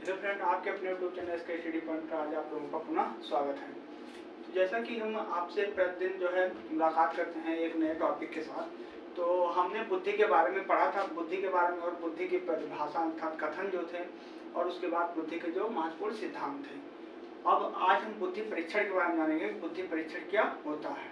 Hello friend, आपके अपने YouTube channel इसके स्टडी पॉइंट पर आज आप लोगों का पुनः स्वागत है। तो जैसा कि हम आपसे प्रतिदिन जो है मुलाकात करते हैं एक नए टॉपिक के साथ, तो हमने बुद्धि के बारे में पढ़ा था, बुद्धि के बारे में और बुद्धि की परिभाषा अर्थात कथन जो थे, और उसके बाद बुद्धि के जो महत्वपूर्ण सिद्धांत थे। अब आज हम बुद्धि परीक्षण के बारे में जानेंगे। बुद्धि परीक्षण क्या होता है,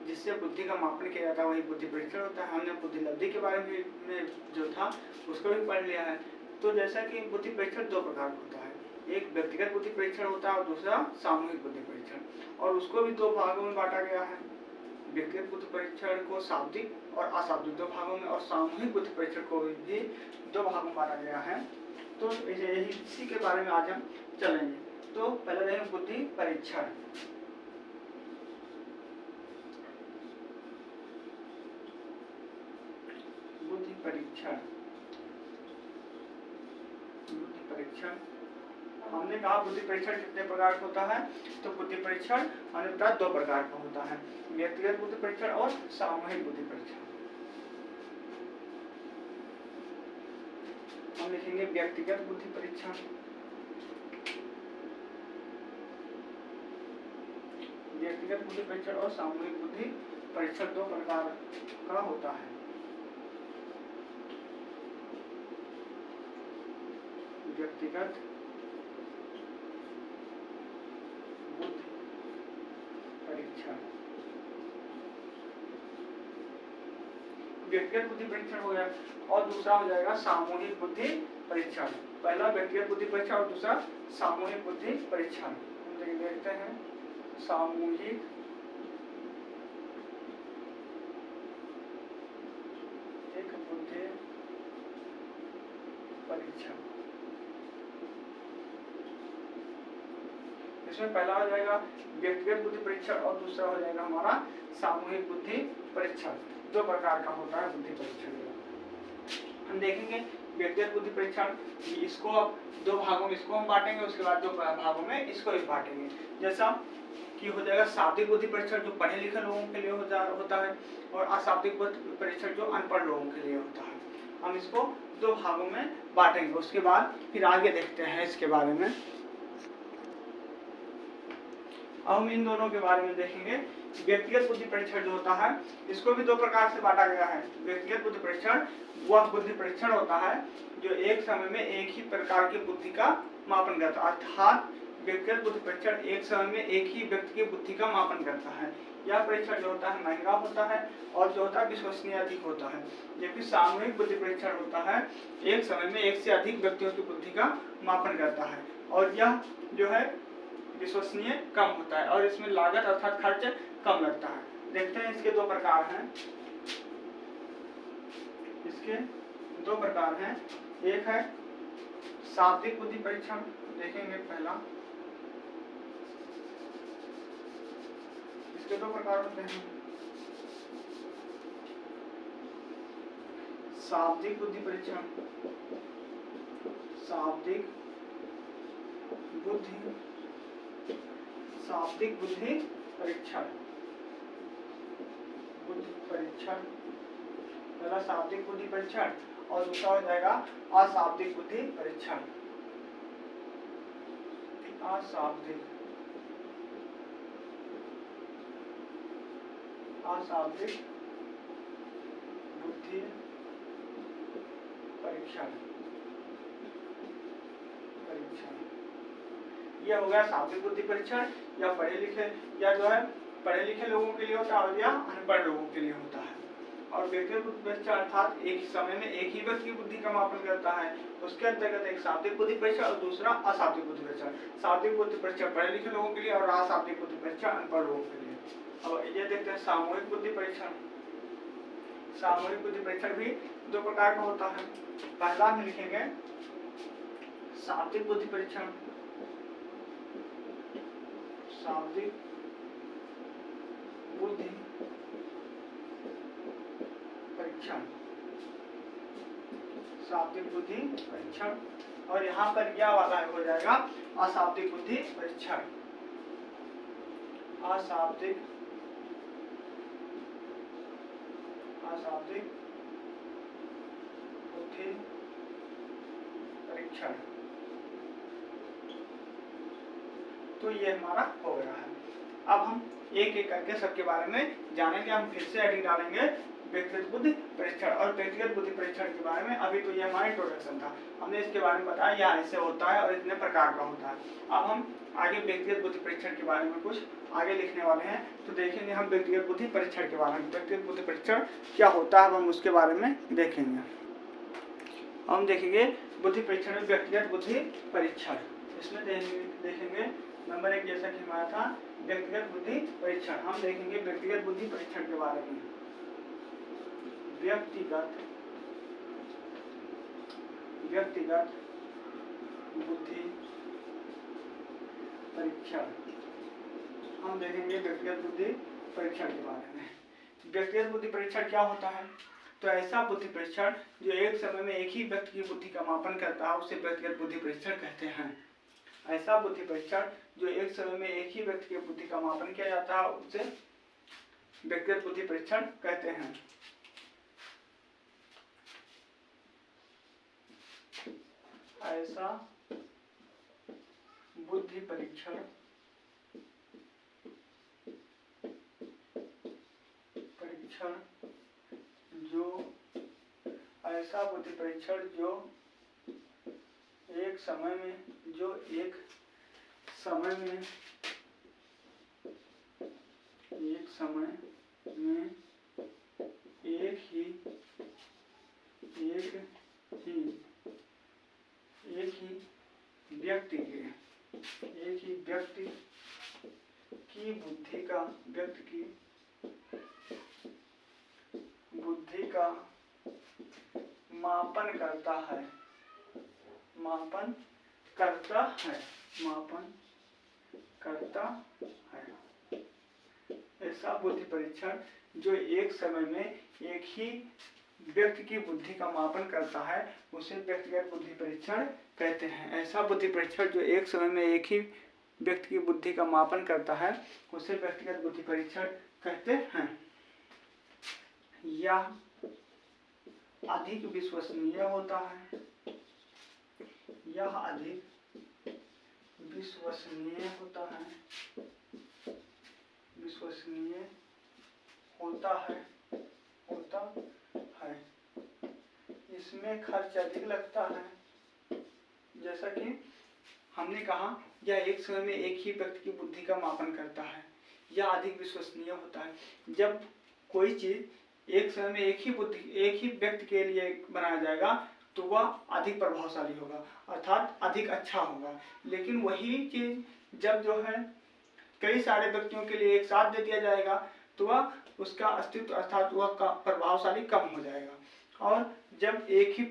जिससे बुद्धि का मापन किया जाता है, वही बुद्धि परीक्षण होता है। हमने बुद्धि लब्धि के बारे में जो था उसको भी पढ़ लिया है। तो जैसा कि बुद्धि परीक्षण दो प्रकार का होता है, एक व्यक्तिगत बुद्धि परीक्षण होता है और दूसरा सामूहिक बुद्धि परीक्षण, और उसको भी दो भागों में बांटा गया है। व्यक्तिगत बुद्धि परीक्षण को शाब्दिक और अशाब्दिक दो भागों में, और सामूहिक बुद्धि परीक्षण को भी दो भागों में बांटा गया है। तो इसी के बारे में आज हम चलेंगे। तो पहले देखें बुद्धि परीक्षण। बुद्धि परीक्षण हमने कहा बुद्धि परीक्षण कितने प्रकार का होता है, तो बुद्धि परीक्षण हमने बताया दो प्रकार का होता है, व्यक्तिगत बुद्धि परीक्षण और सामूहिक बुद्धि परीक्षण। हम लिखेंगे व्यक्तिगत बुद्धि परीक्षण, व्यक्तिगत बुद्धि परीक्षण और सामूहिक बुद्धि परीक्षण दो प्रकार का होता है। व्यक्तिगत बुद्धि परीक्षण, व्यक्तिगत बुद्धि परीक्षण हो गया, और दूसरा हो जाएगा सामूहिक बुद्धि परीक्षण। पहला व्यक्तिगत बुद्धि परीक्षण और दूसरा सामूहिक बुद्धि परीक्षण। हम देखते हैं सामूहिक बुद्धि परीक्षण। इसमें पहला हो जाएगा व्यक्तिगत बुद्धि परीक्षण और दूसरा हो जाएगा हमारा सामूहिक बुद्धि परीक्षण। दो प्रकार का होता है बुद्धि परीक्षण। हम देखेंगे व्यक्तिगत बुद्धि परीक्षण, इसको अब दो भागों में इसको हम बांटेंगे, उसके बाद दो भागों में इसको भी बांटेंगे। जैसा कि हो जाएगा शाब्दिक बुद्धि परीक्षण जो पढ़े लिखे लोगों के लिए होता है, और अशाब्दिक बुद्धि परीक्षण जो अनपढ़ लोगों के लिए होता है। हम इसको दो भागों में बांटेंगे, उसके बाद फिर आगे देखते हैं इसके बारे में। अब हम इन दोनों के बारे में देखेंगे। व्यक्तिगत बुद्धि परीक्षण जो होता है, इसको भी दो प्रकार से बांटा गया है। व्यक्तिगत बुद्धि परीक्षण वह बुद्धि परीक्षण होता है जो एक समय में एक ही प्रकार की बुद्धि का मापन करता है, अर्थात व्यक्तिगत बुद्धि परीक्षण एक समय में एक ही व्यक्ति की बुद्धि का मापन करता है। यह परीक्षण जो होता है महंगा होता है और जो होता है विश्वसनीय अधिक होता है। जबकि सामूहिक बुद्धि परीक्षण होता है एक समय में एक से अधिक व्यक्तियों की बुद्धि का मापन करता है, और यह जो है विश्वसनीय कम होता है, और इसमें लागत अर्थात खर्च कम लगता है। देखते हैं इसके दो प्रकार हैं। इसके दो प्रकार हैं, एक है शाब्दिक बुद्धि परीक्षण। देखेंगे पहला, इसके दो प्रकार होते हैं। शाब्दिक बुद्धि परीक्षण, शाब्दिक बुद्धि परीक्षण, पहला शाब्दिक बुद्धि परीक्षण और दूसरा हो जाएगा अशाब्दिक बुद्धि परीक्षण। अशाब्दिक बुद्धि परीक्षण। यह हो गया शाब्दिक बुद्धि परीक्षण, या पढ़े लिखे लोगों के लिए होता है और या अनपढ़ लोगों के लिए होता है। और व्यक्तिगत बुद्धि परीक्षण अर्थात एक समय में एक ही व्यक्ति की बुद्धि का मापन करता है, उसके अंतर्गत एक शाब्दिक बुद्धि परीक्षण और दूसरा अशाब्दिक बुद्धि परीक्षण। शाब्दिक बुद्धि परीक्षण पढ़े लिखे लोगों के लिए और अशाब्दिक बुद्धि परीक्षण अनपढ़ लोगों के लिए। अब ये देखते हैं सामूहिक बुद्धि परीक्षण। सामूहिक बुद्धि परीक्षण भी दो प्रकार का होता है। पहला हम लिखेंगे शाब्दिक बुद्धि परीक्षण, शाब्दिक बुद्धि परीक्षण, शाब्दिक बुद्धि परीक्षण, और यहाँ पर यह वाला हो जाएगा अशाब्दिक बुद्धि परीक्षण। अशाब्दिक बुद्धि परीक्षण। तो ये हमारा हो गया है। अब हम एक एक करके सबके बारे में जानेंगे। हम फिर से हेडिंग डालेंगे व्यक्तिगत बुद्धि परीक्षण। और व्यक्तिगत बुद्धि परीक्षण के बारे में अभी तो ये हमारा इंट्रोडक्शन था, हमने इसके बारे में बताया यह ऐसे होता है और इतने प्रकार का होता है। अब हम आगे व्यक्तिगत बुद्धि परीक्षण के बारे में कुछ आगे लिखने वाले हैं, तो देखेंगे हम व्यक्तिगत बुद्धि परीक्षण के बारे में। व्यक्तिगत बुद्धि परीक्षण क्या होता है, अब हम उसके बारे में देखेंगे। हम देखेंगे बुद्धि परीक्षण में व्यक्तिगत बुद्धि परीक्षण। इसमें देखेंगे नंबर 1 जैसा कि हमारा था व्यक्तिगत बुद्धि परीक्षण। हम देखेंगे व्यक्तिगत बुद्धि परीक्षण के बारे में। व्यक्तिगत बुद्धि परीक्षण हम देखेंगे व्यक्तिगत बुद्धि परीक्षण के बारे में। व्यक्तिगत बुद्धि परीक्षण क्या होता है? तो ऐसा बुद्धि परीक्षण जो एक समय में एक ही व्यक्ति की बुद्धि का मापन करता है उसे व्यक्तिगत बुद्धि परीक्षण कहते हैं। ऐसा बुद्धि परीक्षण जो एक समय में एक ही व्यक्ति की बुद्धि का मापन किया जाता है उसे व्यक्तिगत बुद्धि परीक्षण कहते हैं। ऐसा बुद्धि परीक्षण जो एक समय में एक ही व्यक्ति की बुद्धि का मापन करता है। ऐसा बुद्धि परीक्षण जो एक समय में एक ही व्यक्ति की बुद्धि का मापन करता है उसे व्यक्तिगत बुद्धि परीक्षण कहते हैं। ऐसा बुद्धि परीक्षण जो एक समय में एक ही व्यक्ति की बुद्धि का मापन करता है उसे व्यक्तिगत बुद्धि परीक्षण कहते हैं। यह अधिक विश्वसनीय होता है। इसमें खर्च अधिक लगता है। जैसा कि हमने कहा यह एक समय में एक ही व्यक्ति की बुद्धि का मापन करता है, यह अधिक विश्वसनीय होता है। जब कोई चीज एक समय में एक ही व्यक्ति के लिए बनाया जाएगा तो वह अधिक प्रभावशाली होगा, अर्थात अधिक अच्छा होगा। लेकिन वही चीज जब जो है कई सारे व्यक्तियों के लिए एक साथ दे दिया जाएगा तो वह उसका अस्तित्व अर्थात वह प्रभावशाली कम हो जाएगा। और जब एक ही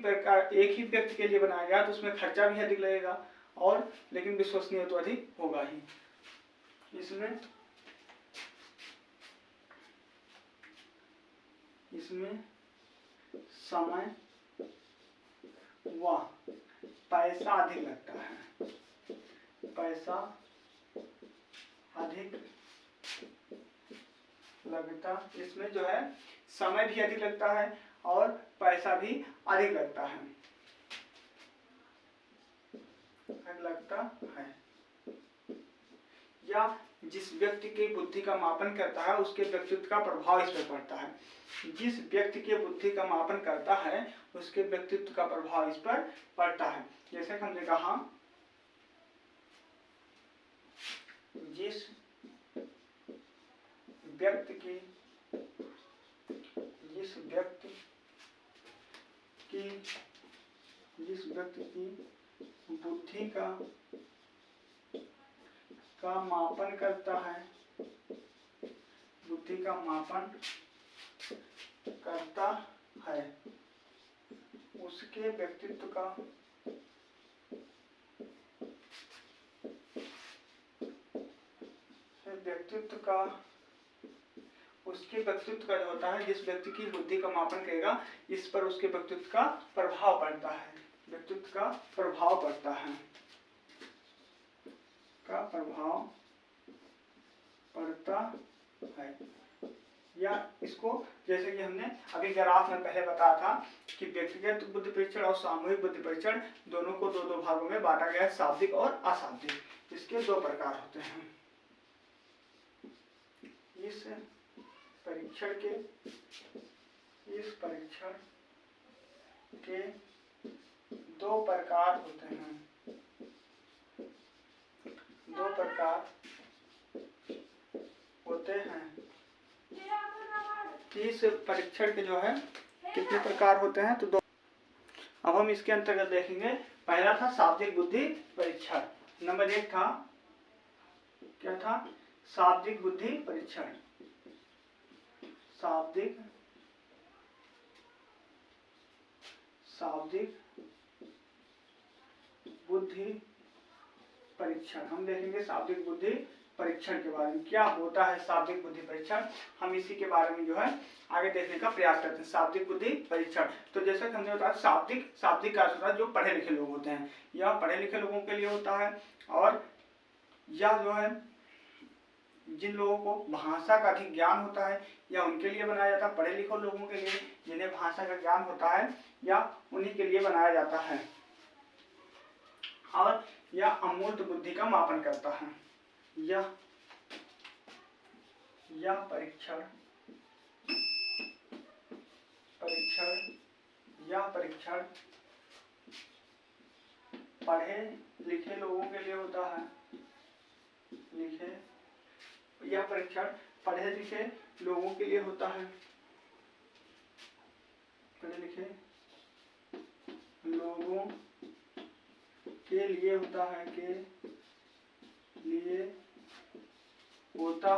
व्यक्ति के लिए बनाया गया तो उसमें खर्चा भी अधिक लगेगा और लेकिन विश्वसनीय तो अधिक होगा ही। इसमें समय व पैसा अधिक लगता है। इसमें जो है समय भी अधिक लगता है और पैसा भी अधिक लगता है। या जिस व्यक्ति की बुद्धि का मापन करता है उसके व्यक्तित्व का प्रभाव इस पर पड़ता है। जिस व्यक्ति की बुद्धि का मापन करता है उसके व्यक्तित्व का प्रभाव इस पर पड़ता है। जैसे कि हमने कहा जिस व्यक्ति की बुद्धि का मापन करता है उसके व्यक्तित्व का जो होता है, जिस व्यक्ति की बुद्धि का मापन करेगा इस पर उसके व्यक्तित्व का प्रभाव पड़ता है। या इसको जैसे कि हमने अभी ग्राफ में पहले बताया था कि व्यक्तिगत बुद्धि परीक्षण और सामूहिक बुद्धि परीक्षण दोनों को दो भागों में बांटा गया है, शाब्दिक और अशाब्दिक। इसके दो प्रकार होते हैं। इस परीक्षण के दो प्रकार होते हैं। इस परीक्षण के जो है कितने प्रकार होते हैं, तो दो। अब हम इसके अंतर्गत देखेंगे। पहला था शाब्दिक बुद्धि परीक्षण। नंबर 1 था, क्या था? शाब्दिक बुद्धि परीक्षण। शाब्दिक बुद्धि परीक्षण। हम देखेंगे शाब्दिक बुद्धि परीक्षण के बारे में, क्या होता है शाब्दिक बुद्धि परीक्षण। हम इसी के बारे में जो है आगे देखने का प्रयास करते हैं। शाब्दिक बुद्धि परीक्षण, तो जैसा कि हमने बताया शाब्दिक का अर्थ होता है जो पढ़े लिखे लोग होते हैं, यह पढ़े लिखे लोगों के लिए होता है। और यह जो है जिन लोगों को भाषा का अधिक ज्ञान होता है या उनके लिए बनाया जाता है, पढ़े लिखे लोगों के लिए जिन्हें भाषा का ज्ञान होता है या उन्हीं के लिए बनाया जाता है। और यह अमूर्त बुद्धि का मापन करता है। यह परीक्षण पढ़े लिखे लोगों के लिए होता है। यह परीक्षण पढ़े लिखे लोगों के लिए होता है। पढ़े लिखे लोगों के लिए होता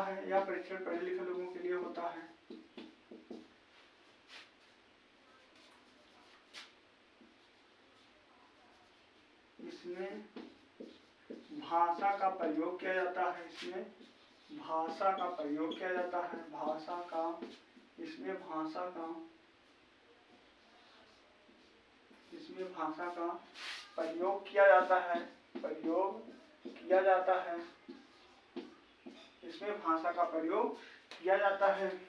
है, यह परीक्षण पढ़े लिखे लोगों के लिए होता है। इसमें भाषा का प्रयोग किया जाता है। इसमें भाषा का प्रयोग किया जाता है। इसमें भाषा का प्रयोग किया जाता है। इसमें भाषा का प्रयोग किया जाता है।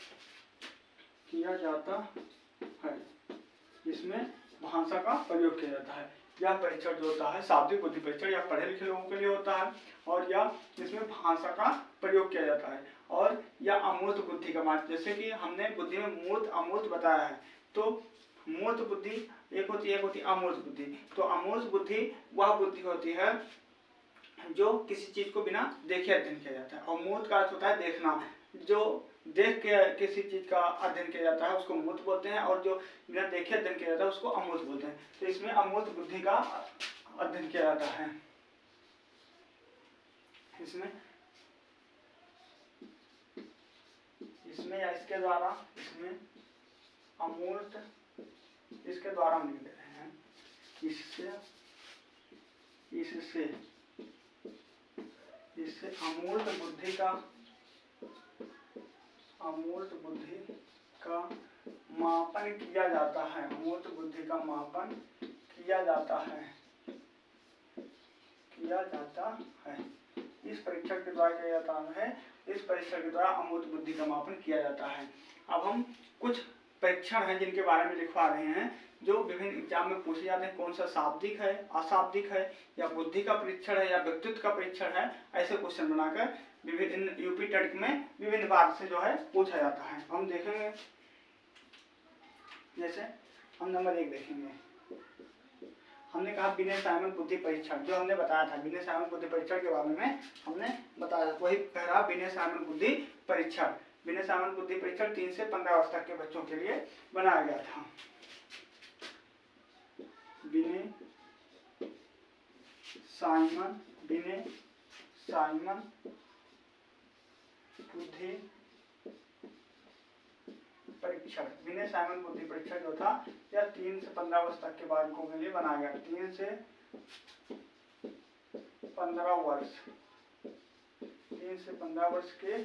इसमें भाषा का प्रयोग किया जाता है। यह परीक्षण जो होता है शाब्दिक बुद्धि परीक्षण, यह पढ़े लिखे लोगों के लिए होता है और यह इसमें भाषा का प्रयोग किया जाता है। और यह अमूर्त बुद्धि का माप, जैसे कि हमने बुद्धि में मूर्त अमूर्त बताया है, तो मूर्त बुद्धि एक होती है अमूर्त बुद्धि। तो अमूर्त बुद्धि वह बुद्धि होती है जो किसी चीज को बिना देखे अध्ययन किया जाता है। और मूर्त का अर्थ होता है देखना, जो देख के किसी चीज का अध्ययन किया जाता है उसको मूर्त बोलते हैं, और जो बिना देखे अध्ययन किया जाता है उसको अमूर्त बोलते हैं। तो इसमें अमूर्त बुद्धि का अध्ययन किया जाता है। इसमें या इसके द्वारा, इसमें अमूर्त, इसके द्वारा हम लिख देते हैं इससे अमूर्त बुद्धि का मापन किया जाता है। अमूर्त बुद्धि का मापन किया जाता है। इस परीक्षण के द्वारा किया जाता है। इस परीक्षण के द्वारा अमूर्त बुद्धि का मापन किया जाता है। अब हम कुछ परीक्षण हैं जिनके बारे में लिखवा रहे हैं, जो विभिन्न एग्जाम में पूछे जाते हैं। कौन सा शाब्दिक है, अशाब्दिक है, या बुद्धि का परीक्षण है, या व्यक्तित्व का परीक्षण है, ऐसे क्वेश्चन बनाकर विभिन्न यूपी टेट में विभिन्न बार से जो है पूछा जाता है। हम देखेंगे, जैसे हम नंबर 1 देखेंगे। हमने कहा बिने साइमन बुद्धि परीक्षण, जो हमने बताया था बिने साइमन बुद्धि परीक्षण के बारे में हमने बताया, वही पहला बिने साइमन बुद्धि परीक्षण। बिने साइमन बुद्धि परीक्षण 3 से 15 वर्ष तक के बच्चों के लिए बनाया गया था। बिने साइमन बुद्धि परीक्षण। बिने साइमन बुद्धि परीक्षण जो था यह 3 से 15 वर्ष तक के बालकों के लिए बनाया गया। 3 से 15 वर्ष के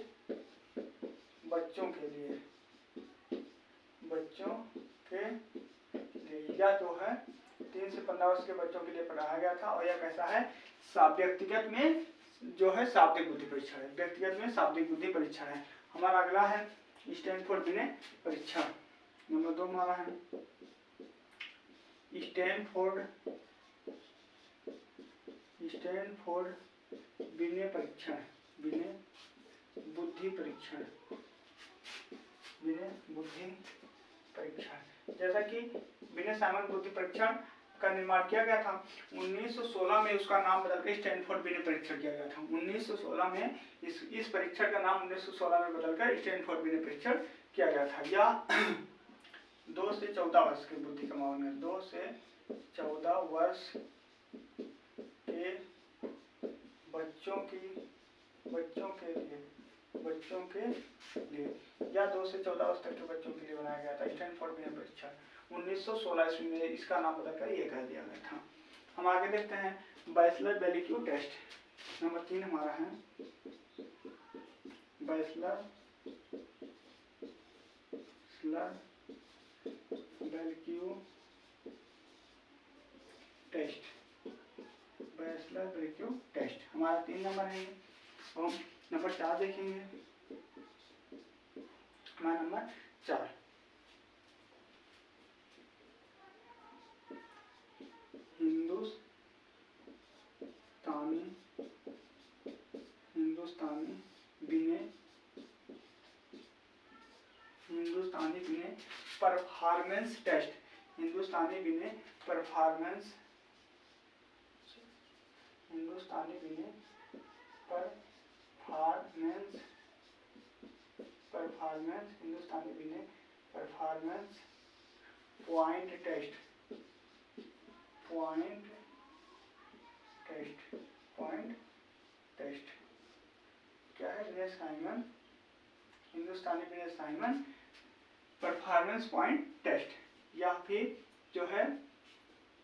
बच्चों के लिए यह जो है 3 से 15 वर्ष के बच्चों के लिए पढ़ाया गया था। और यह कैसा है, व्यक्तिगत में जो है शाब्दिक बुद्धि परीक्षण है। व्यक्तिगत में शाब्दिक बुद्धि परीक्षण है। हमारा अगला है स्टैनफोर्ड बिने परीक्षण। नंबर 2 हमारा है स्टैनफोर्ड बिने परीक्षण, बिने बुद्धि परीक्षण, बिने बुद्धि परीक्षण। जैसा कि बिने साइमन बुद्धि परीक्षण का निर्माण किया गया था 1916 में, उसका नाम बदलकर स्टैनफोर्ड बिने परीक्षण किया गया था 1916 में। इस परीक्षण का नाम 1916 में बदलकर स्टैनफोर्ड बिने परीक्षण किया गया था। या 2 से 14 वर्ष की बुद्धि का मामला में 2 से 14 वर्ष के बच्चों के लिए या 2 से 14 वर्ष तक के बच्चों के लिए बनाया गया था स्टैनफोर्ड बिने परीक्षण 1916 ईस्वी में। इसका नाम बदलकर ये कर दिया गया था। हम आगे देखते हैं बैचलर बेलिक्यू टेस्ट। नंबर 3 हमारा है बैचलर बेलिक्यू टेस्ट, बैचलर बेलिक्यू टेस्ट हमारा 3 नंबर है। और नंबर 4 देखेंगे, हमारा नंबर 4 हिंदुस्तानी बिने परफॉर्मेंस टेस्ट, हिंदुस्तानी बिने परफॉर्मेंस हिंदुस्तानी बिने परफॉर्मेंस पॉइंट टेस्ट, क्या है? बिने साइमन, हिंदुस्तानी बिने साइमन परफॉर्मेंस पॉइंट टेस्ट, या फिर जो है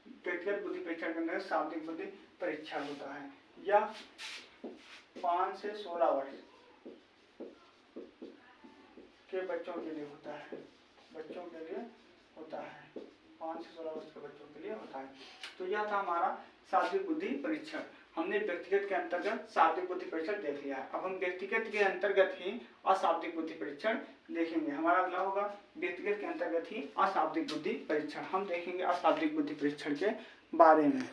व्यक्तिगत बुद्धि परीक्षण के अंदर शाब्दिक बुद्धि परीक्षण होता है। या 5 से 16 वर्ष के बच्चों के लिए होता है, 5 से 16 वर्ष के बच्चों के लिए होता है। तो यह था हमारा शाब्दिक बुद्धि परीक्षण। हमने व्यक्तिगत के अंतर्गत शाब्दिक बुद्धि परीक्षण देख लिया है। अब हम व्यक्तिगत के अंतर्गत ही अशाब्दिक बुद्धि परीक्षण देखेंगे। हमारा अगला होगा व्यक्तिगत के अंतर्गत ही अशाब्दिक बुद्धि परीक्षण। हम देखेंगे अशाब्दिक बुद्धि परीक्षण के बारे में।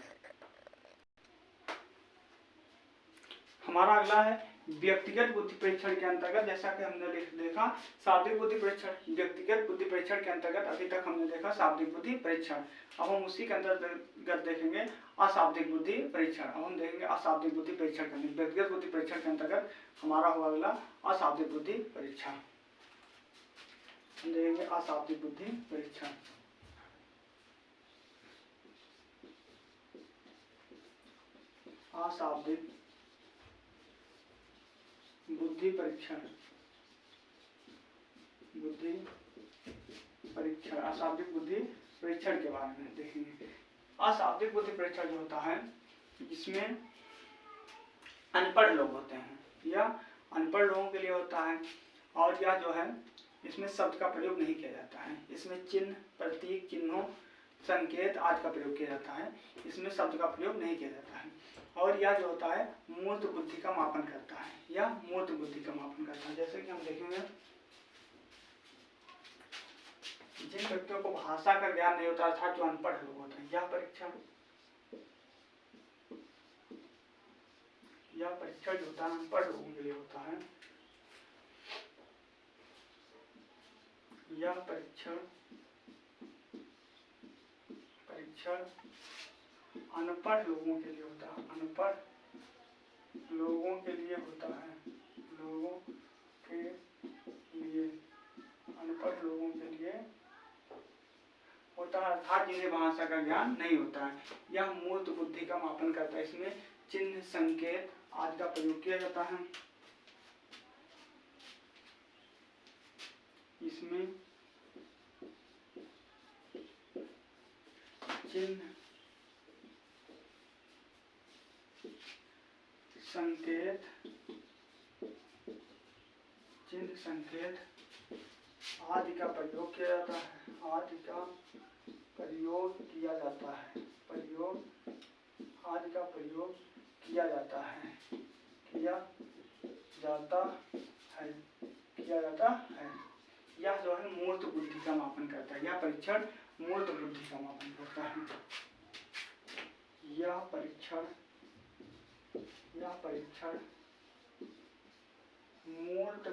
हमारा अगला है व्यक्तिगत बुद्धि परीक्षण के अंतर्गत। जैसा कि हमने देखा शाब्दिक बुद्धि परीक्षण, व्यक्तिगत बुद्धि परीक्षण के अंतर्गत अभी तक हमने देखा शाब्दिक बुद्धि परीक्षण। अब हम उसी के अंतर्गत देखेंगे अशाब्दिक बुद्धि परीक्षण। अब हम देखेंगे अशाब्दिक बुद्धि परीक्षण करने व्यक्तिगत बुद्धि परीक्षण के अंतर्गत हमारा होगा अगला अशाब्दिक बुद्धि परीक्षण। हम देखेंगे अशाब्दिक बुद्धि परीक्षण। अशाब्दिक बुद्धि परीक्षण, अशाब्दिक बुद्धि परीक्षण के बारे में देखेंगे। अशाब्दिक बुद्धि परीक्षण जो होता है इसमें अनपढ़ लोग होते हैं, या अनपढ़ लोगों के लिए होता है। और यह जो है इसमें शब्द का प्रयोग नहीं किया जाता है। इसमें चिन्ह, प्रतीक, चिन्हों, संकेत आदि का प्रयोग किया जाता है। इसमें शब्द का प्रयोग नहीं किया जाता है। और यह जो होता है मूर्त बुद्धि का मापन करता है, या मूर्त बुद्धि का मापन करता है। जैसे कि हम देखेंगे जिन व्यक्तियों को भाषा का ज्ञान नहीं होता अर्थात जो अनपढ़ लोग होते हैं, यह परीक्षण जो होता है अनपढ़ लोगों के लिए होता है। यह परीक्षण अनपढ़ लोगों के लिए होता है, अनपढ़ लोगों के लिए होता है, अनपढ़ लोगों के लिए होता है अर्थात जिन्हें भाषा का ज्ञान नहीं होता है। यह मूर्त बुद्धि का मापन करता है। इसमें चिन्ह, संकेत आदि का प्रयोग किया जाता है। इसमें चिन्ह, संकेत आदि का प्रयोग किया जाता है, आदि का प्रयोग किया जाता है, किया जाता है। यह जो है मूर्त बुद्धि का मापन करता है। यह परीक्षण मूर्त बुद्धि का मापन करता है। यह परीक्षण मूर्त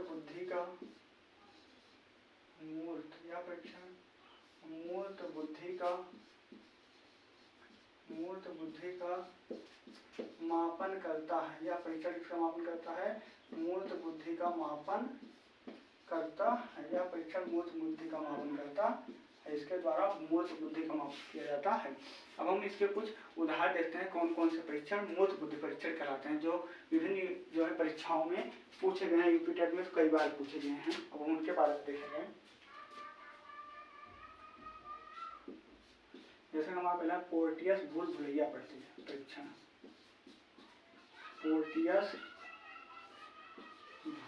बुद्धि का मापन करता है। यह परीक्षण किसका मापन करता है? मूर्त बुद्धि का मापन करता है। यह परीक्षण मूर्त बुद्धि का मापन करता है। इसके द्वारा मूर्त बुद्धि का मापन किया जाता है। अब हम इसके कुछ उदाहरण देखते हैं कौन कौन से परीक्षण मूर्त बुद्धि परीक्षण कहलाते हैं, जो विभिन्न जो है परीक्षाओं में पूछे गए हैं। यूपी टेट में तो कई बार पूछे गए हैं। अब हम उनके बारे में देखेंगे। जैसे हमारा पहला पोर्टियस भूल भुलैया परीक्षण। पोर्टियस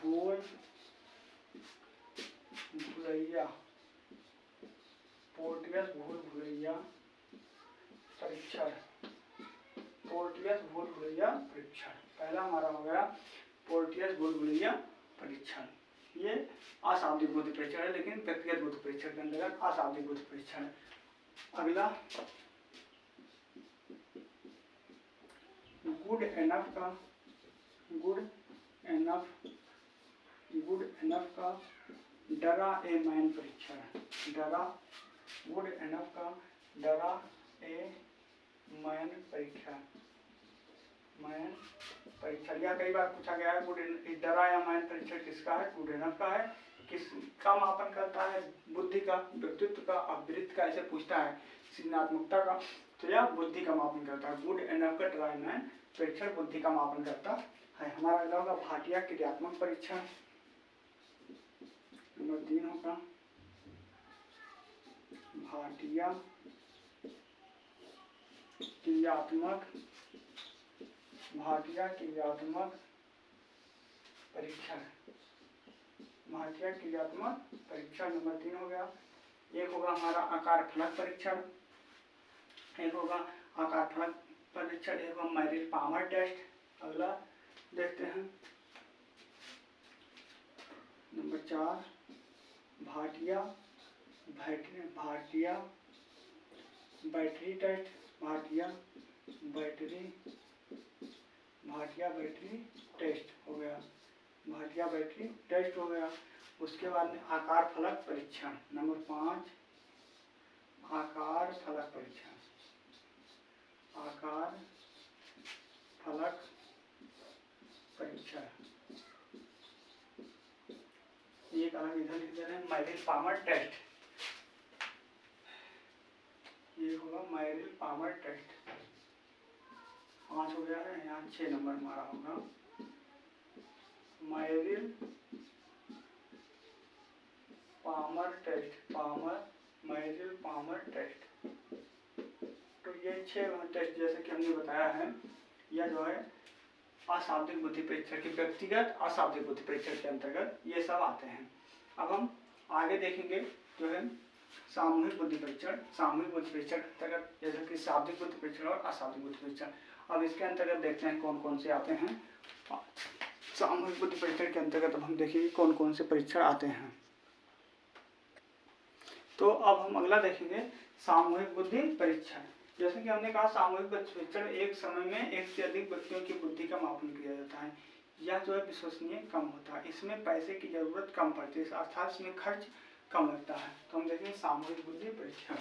भूल भुलैया परीक्षण। पहला हमारा हो गया पोर्टियस भूल भुलैया परीक्षण। ये अशाब्दिक बुद्धि परीक्षण है, लेकिन व्यक्तिगत बुद्धि परीक्षण के अंतर्गत अशाब्दिक बुद्धि परीक्षण है। अगला गुड एनफ का डरा ए मैन परीक्षण। गुड एनफ का डरा ए मैन परीक्षण। यह कई बार पूछा गया है। डरा या मैन परीक्षण किसका है? गुड एनफ का है। किसका मापन करता है? बुद्धि का, व्यक्तित्व का, अवृत्त का, ऐसे पूछता है, सृजनात्मकता का। तो यह बुद्धि का मापन करता है। गुड एनफ का डरा ए मैन परीक्षण बुद्धि का मापन करता है। हमारा अगला होगा भाटिया क्रियात्मक परीक्षण। नंबर 3 होगा भाटिया क्रियात्मक परीक्षण। नंबर 3 हो गया। एक होगा हमारा आकार फलक परीक्षण। एक होगा मैरिल पामर टेस्ट। अगला देखते हैं number 4 Bhatia battery test. Bhatia battery test हो गया। उसके बाद में आकार फलक परीक्षण। नंबर 5 आकार फलक परीक्षण। एक अलग इधर लिख दे रहे हैं मैरिल पामर टेस्ट। ये होगा मैरिल पामर टेस्ट। 5 हो गया है। यहाँ 6 नंबर हमारा होगा मैरिल पामर टेस्ट। तो ये 6 टेस्ट जैसे कि हमने बताया है, यह जो है अशाब्दिक बुद्धि परीक्षण के व्यक्तिगत अशाब्दिक बुद्धि परीक्षण के अंतर्गत ये सब आते हैं। अब हम आगे देखेंगे जो है सामूहिक बुद्धि परीक्षण। सामूहिक बुद्धि परीक्षण के अंतर्गत जैसे कि शाब्दिक बुद्धि परीक्षण और अशाब्दिक बुद्धि परीक्षण। अब इसके अंतर्गत देखते हैं कौन कौन से आते हैं। सामूहिक बुद्धि परीक्षण के अंतर्गत अब हम देखेंगे कौन कौन से परीक्षण आते हैं। तो अब हम अगला देखेंगे सामूहिक बुद्धि परीक्षण। जैसे कि हमने कहा सामूहिक बुद्धि परीक्षण एक समय में एक से अधिक व्यक्तियों की बुद्धि का मापन किया जाता है। यह जो है विश्वसनीय कम होता है। इसमें पैसे की जरूरत कम पड़ती है, अर्थात इसमें खर्च कम लगता है। तो हम देखेंगे सामूहिक बुद्धि परीक्षण।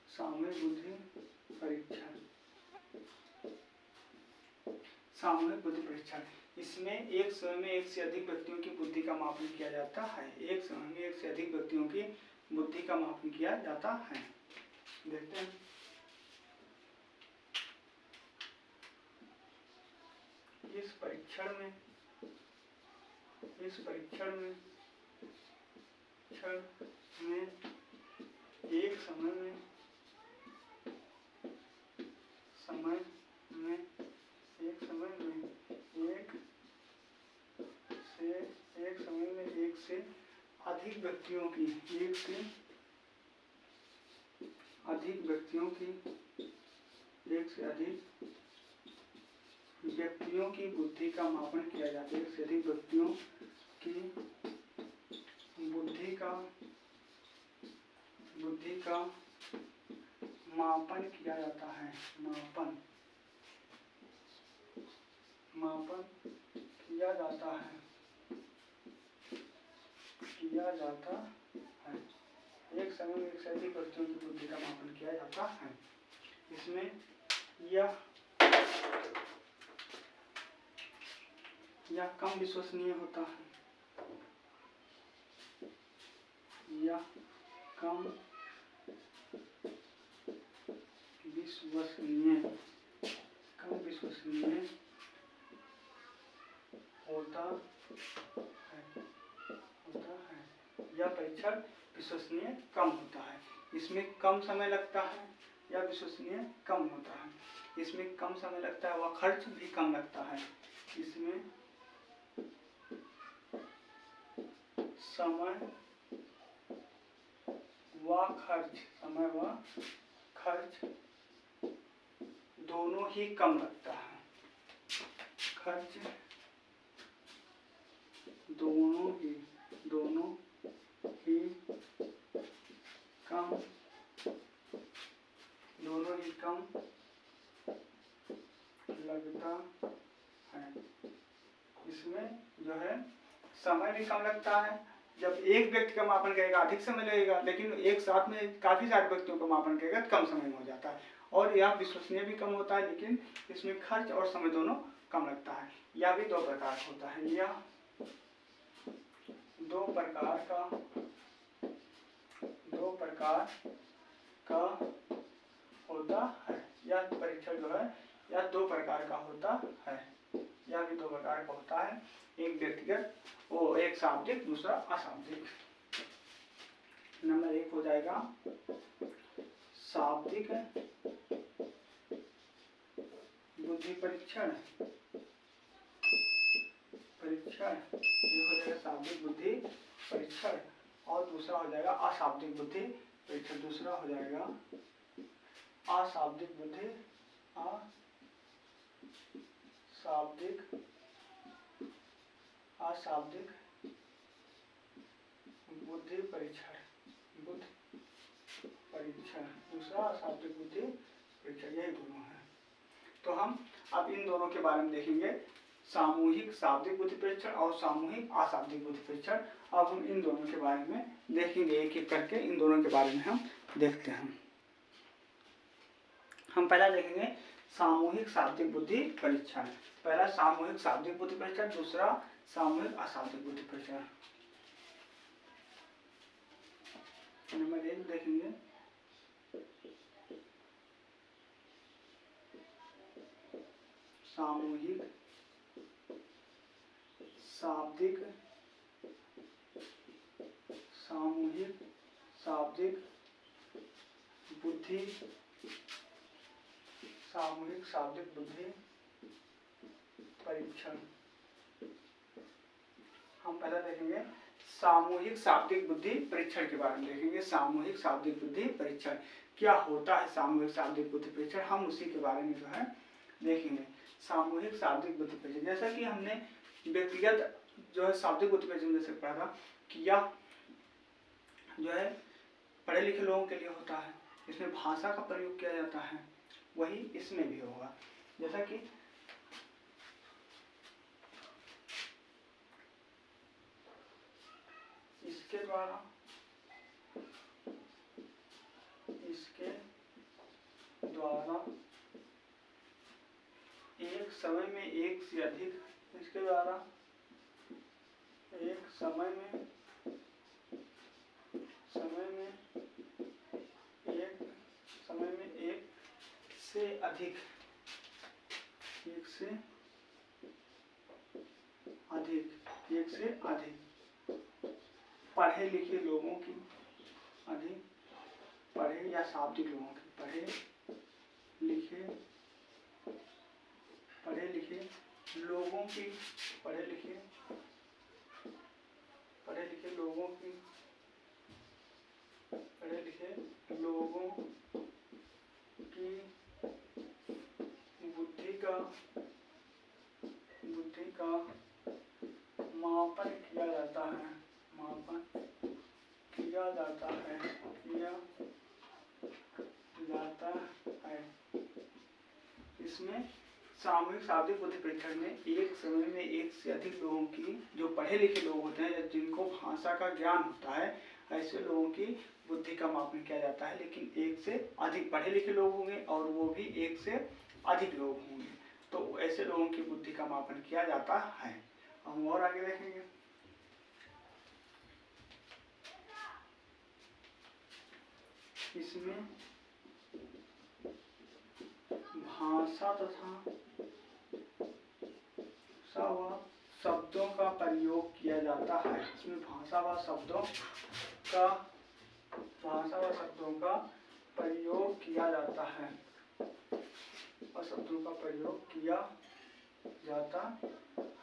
सामूहिक बुद्धि परीक्षण। सामूहिक बुद्धि परीक्षण इसमें एक समय में एक से अधिक व्यक्तियों की बुद्धि का मापन किया जाता है। एक समय में एक से अधिक व्यक्तियों की बुद्धि का मापन किया जाता है। देखते हैं इस परीक्षण में एक समय में एक से व्यक्तियों की, एक से अधिक व्यक्तियों की, एक से अधिक व्यक्तियों की बुद्धि का मापन किया जाता है। एक से अधिक व्यक्तियों की बुद्धि का मापन किया जाता है। मापन किया जाता है। एक समय में एक से अधिक व्यक्तियों की बुद्धि का मापन किया जाता है। इसमें यह कम विश्वसनीय होता है। यह कम विश्वसनीय होता है। यह परीक्षण विश्वसनीय कम होता है। इसमें कम समय लगता है। यह विश्वसनीय कम होता है। इसमें कम समय लगता है, वह खर्च भी कम लगता है। इसमें समय व खर्च दोनों ही कम लगता है। खर्च दोनों ही कम लगता है। इसमें जो है समय भी कम लगता है। जब एक व्यक्ति का मापन करेगा अधिक समय लगेगा, लेकिन एक साथ में काफी सारे व्यक्तियों का मापन करेगा तो कम समय में हो जाता है। और यह विश्वसनीय भी कम होता है, लेकिन इसमें खर्च और समय दोनों कम लगता है। यह भी दो प्रकार का होता है। यह दो प्रकार का होता है। यह परीक्षण जो है यह दो प्रकार का होता है। यह भी दो प्रकार का होता है। एक व्यक्तिगत, एक शाब्दिक, दूसरा अशाब्दिक। नंबर 1 हो जाएगा शाब्दिक बुद्धि परीक्षण। ये हो जाएगा शाब्दिक बुद्धि परीक्षण। और दूसरा हो जाएगा अशाब्दिक बुद्धि परीक्षण। दूसरा हो जाएगा अशाब्दिक बुद्धि परीक्षण। दूसरा अशाब्दिक बुद्धि परीक्षण। यही दोनों है। तो हम अब इन दोनों के बारे में देखेंगे, सामूहिक शाब्दिक बुद्धि परीक्षण और सामूहिक अशाब्दिक बुद्धि परीक्षण। अब हम इन दोनों के बारे में देखेंगे, एक एक करके इन दोनों के बारे में हम देखते हैं। हम पहला देखेंगे सामूहिक शाब्दिक बुद्धि परीक्षण। पहला सामूहिक शाब्दिक बुद्धि परीक्षण, दूसरा सामूहिक अशाब्दिक बुद्धि परीक्षण। नंबर 1 देखेंगे सामूहिक शाब्दिक बुद्धि परीक्षण। हम पहले देखेंगे सामूहिक शाब्दिक बुद्धि परीक्षण के बारे में देखेंगे। सामूहिक शाब्दिक बुद्धि परीक्षण क्या होता है? सामूहिक शाब्दिक बुद्धि परीक्षण हम उसी के बारे में जो है देखेंगे। सामूहिक शाब्दिक बुद्धि परीक्षण, जैसा कि हमने व्यक्तिगत जो है शाब्दिक बुद्धि परीक्षण जैसे पढ़ा था कि यह जो है पढ़े लिखे लोगों के लिए होता है। इसमें भाषा का प्रयोग किया जाता है, वही इसमें भी होगा। जैसा कि इसके द्वारा एक समय में एक से अधिक, इसके द्वारा एक समय में एक से अधिक पढ़े लिखे लोगों की, पढ़े या शाब्दिक लोगों की, पढ़े लिखे लोगों की पढ़े लिखे लोगों की बुद्धि का मापन किया जाता है, इसमें सामूहिक शाब्दिक बुद्धि परीक्षण में एक समय में एक से अधिक लोगों की, जो पढ़े लिखे लोग होते हैं या जिनको भाषा का ज्ञान होता है, ऐसे लोगों की बुद्धि का मापन किया जाता है। लेकिन एक से अधिक पढ़े लिखे लोग होंगे और वो भी एक से अधिक लोग होंगे, तो ऐसे लोगों की बुद्धि का मापन किया जाता है। हम और आगे देखेंगे। इसमें भाषा तथा शब्दों का प्रयोग किया जाता है। इसमें भाषा व शब्दों का प्रयोग किया जाता है और शब्दों का प्रयोग किया जाता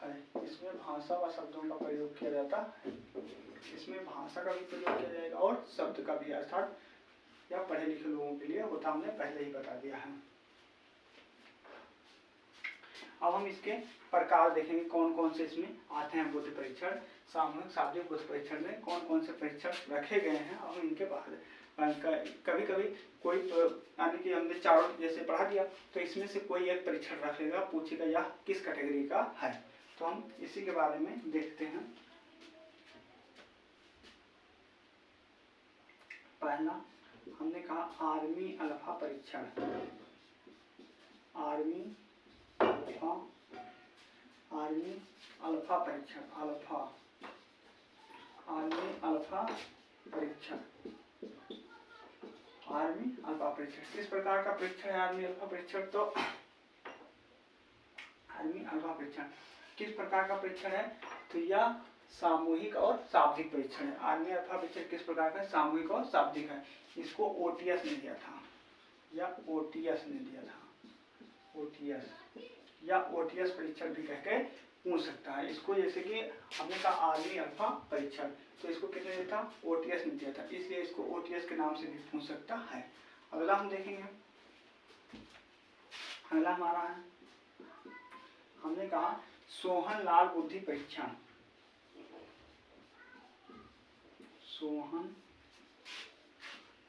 है। इसमें भाषा व शब्दों का प्रयोग किया जाता है। इसमें भाषा का भी प्रयोग किया जाएगा और शब्द का भी, अर्थात या पढ़े लिखे लोगों के लिए होता हमने पहले ही बता दिया है। अब हम इसके प्रकार देखेंगे कौन कौन से इसमें आते हैं बुद्धि परीक्षण। सामूहिक शाब्दिक बुद्धि परीक्षण में कौन कौन से परीक्षण रखे गए हैं और इनके बाद कभी कभी कोई यानी कि हमने चारों जैसे पढ़ा दिया, तो इसमें से कोई एक परीक्षण रखेगा, पूछेगा यह किस कैटेगरी का है। तो हम इसी के बारे में देखते हैं। पहला हमने कहा आर्मी अल्फा परीक्षण। आर्मी अल्फा परीक्षण। आर्मी अल्फा परीक्षण किस प्रकार का परीक्षण है? आर्मी अल्फा परीक्षण, तो आर्मी अल्फा परीक्षण किस प्रकार का परीक्षण है? तो यह सामूहिक और शाब्दिक परीक्षण है। आर्मी अल्फा परीक्षण किस प्रकार का? सामूहिक और शाब्दिक है। इसको ओटीएस ने दिया था या ओटीएस ने दिया था। ओटीएस या ओटीएस परीक्षण भी कहकर पूछ सकता है इसको। जैसे कि हमने कहा आर्मी अल्फा परीक्षण, तो इसको किसने दिया था? ओटीएस ने दिया था, इसलिए इसको ओटीएस के नाम से भी पूछ सकता है। अगला हम देखेंगे। अगला हमारा है, हमने कहा सोहन लाल बुद्धि परीक्षण। सोहन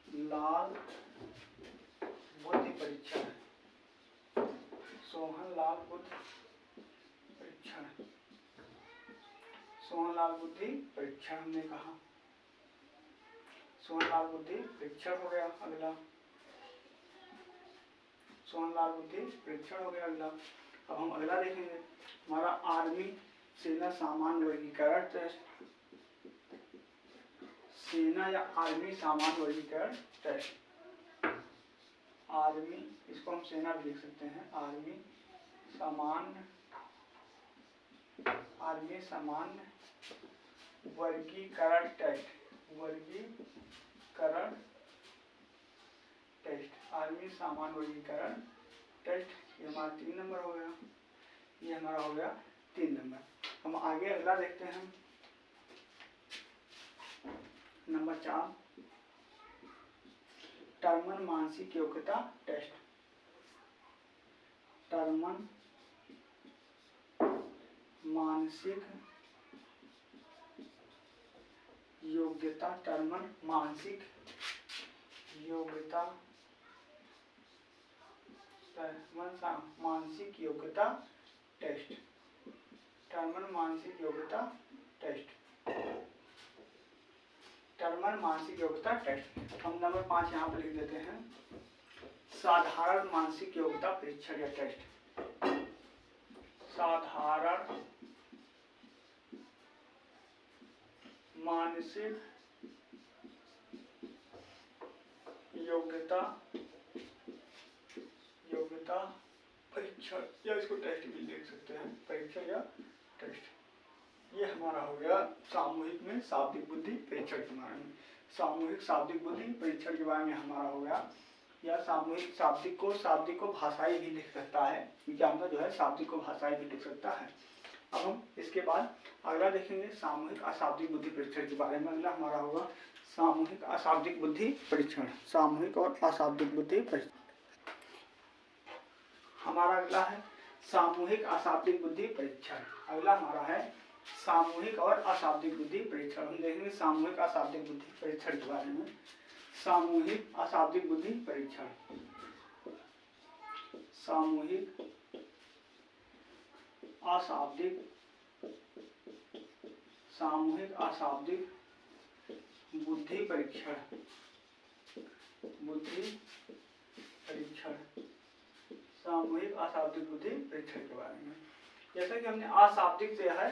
लाल बुद्धि परीक्षण। सोहन लाल बुद्धि परीक्षण। सोहन लाल बुद्धि परीक्षण हमने कहा। सोहन लाल बुद्धि परीक्षण हो गया। अगला सोहन लाल बुद्धि परीक्षण हो गया। अगला अब हम अगला देखेंगे हमारा आर्मी सेना सामान्य वर्गीकरण टेस्ट। सेना या आर्मी सामान्य वर्गीकरण टेस्ट। आर्मी, इसको हम सेना भी लिख सकते हैं। आर्मी सामान्य वर्गीकरण टेस्ट। वर्गीकरण टेस्ट। आर्मी सामान्य वर्गीकरण टेस्ट। ये हमारा 3 नंबर हो गया। ये हमारा हो गया 3 नंबर। हम आगे अगला देखते हैं। नंबर 4 टर्मन मानसिक योग्यता टेस्ट। टर्मन मानसिक योग्यता। टर्मन मानसिक योग्यता। मानसिक योग्यता टेस्ट। टर्मन मानसिक योग्यता टेस्ट। टर्मन मानसिक योग्यता टेस्ट। हम नंबर 5 यहाँ पर लिख देते हैं। साधारण मानसिक योग्यता परीक्षण या टेस्ट। साधारण मानसिक योग्यता परीक्षण, या इसको टेस्ट भी लिख सकते हैं, परीक्षण या टेस्ट। ये हमारा हो गया सामूहिक में शाब्दिक बुद्धि परीक्षण के बारे में। सामूहिक शाब्दिक बुद्धि परीक्षण के बारे में हमारा हो गया। या सामूहिक शाब्दिक को भाषाई भी लिख सकता है, क्योंकि जो है शाब्दिक को भाषाई भी लिख सकता है। अब हम इसके बाद अगला देखेंगे सामूहिक अशाब्दिक बुद्धि परीक्षण के बारे में। अगला हमारा होगा सामूहिक अशाब्दिक बुद्धि परीक्षण, सामूहिक और अशाब्दिक बुद्धि परीक्षण। हमारा अगला है सामूहिक अशाब्दिक बुद्धि परीक्षण। अगला हमारा है सामूहिक और अशाब्दिक बुद्धि परीक्षण। हम देखेंगे सामूहिक अशाब्दिक बुद्धि परीक्षण के बारे में। सामूहिक अशाब्दिक बुद्धि परीक्षण, सामूहिक अशाब्दिक, सामूहिक अशाब्दिक बुद्धि परीक्षण, बुद्धि परीक्षण, सामूहिक अशाब्दिक बुद्धि परीक्षण के बारे में। जैसा कि हमने अशाब्दिक से है,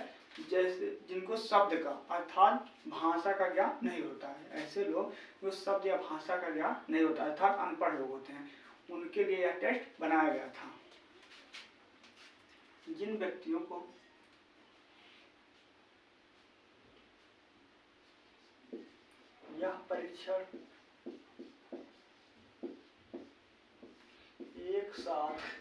जैसे जिनको शब्द का अर्थात भाषा का ज्ञान नहीं होता है, ऐसे लोग जो शब्द या भाषा का ज्ञान नहीं होता है अर्थात अनपढ़ लोग होते हैं, उनके लिए यह टेस्ट बनाया गया था। जिन व्यक्तियों को यह परीक्षण एक साथ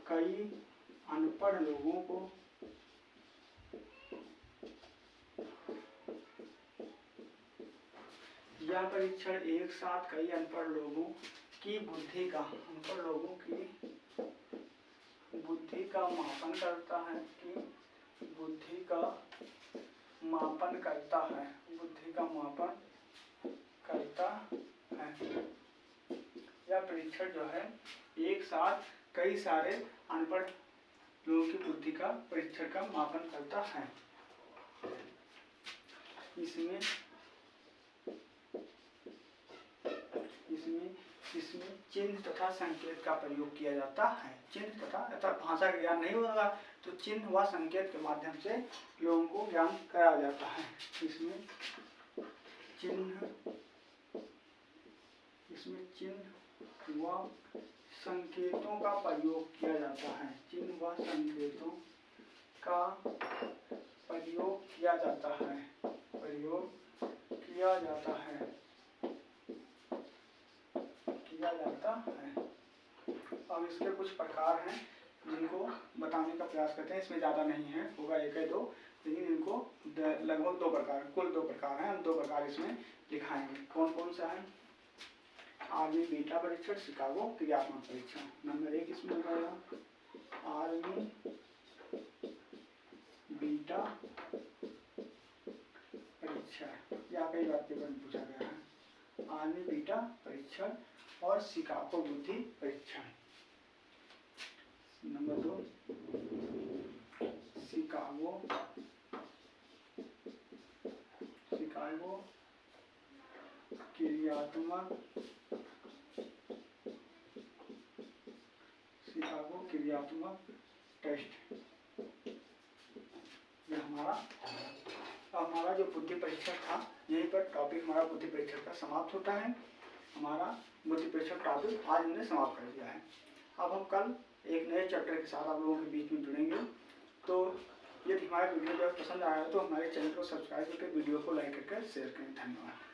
कई अनपढ़ लोगों को यह परीक्षण एक साथ कई अनपढ़ लोगों की बुद्धि का, अनपढ़ लोगों की बुद्धि का मापन करता है, कि बुद्धि का मापन करता है, बुद्धि का मापन करता है। यह परीक्षण जो है एक साथ कई सारे अनपढ़ लोगों की बुद्धि का परीक्षण का मापन करता है। इसमें चिन्ह तथा संकेत का प्रयोग किया जाता है। चिन्ह तथा अर्थात भाषा का ज्ञान नहीं होगा तो चिन्ह व संकेत के माध्यम से लोगों को ज्ञान कराया जाता है। इसमें चिन्ह व संकेतों का प्रयोग किया जाता है। चिन्ह व संकेतों का प्रयोग किया जाता है, अब इसके कुछ प्रकार हैं जिनको बताने का प्रयास करते हैं। इसमें ज़्यादा नहीं है, होगा एक है दो, लेकिन इनको लगभग दो प्रकार, कुल दो प्रकार हैं। हम दो प्रकार इसमें दिखाएंगे। कौन कौन सा है? आर्मी बीटा परीक्षण, शिकागो क्रियात्मक परीक्षण। नंबर 1 इसमें होगा आर्मी बीटा परीक्षण, या कई बार पेपर में पूछा गया है। आर्मी बीटा परीक्षण और शिकागो बुद्धि परीक्षण। नंबर 2 शिकागो क्रियात्मक टेस्ट। ये हमारा जो बुद्धि परीक्षण था, यहीं पर टॉपिक हमारा बुद्धि परीक्षण का समाप्त होता है। हमारा बुद्धि परीक्षण टॉपिक आज हमने समाप्त कर दिया है। अब हम कल एक नए चैप्टर के साथ आप लोगों के बीच में जुड़ेंगे। तो यदि हमारा वीडियो जब पसंद आया तो हमारे चैनल को सब्सक्राइब करके वीडियो को लाइक करके शेयर करें। धन्यवाद।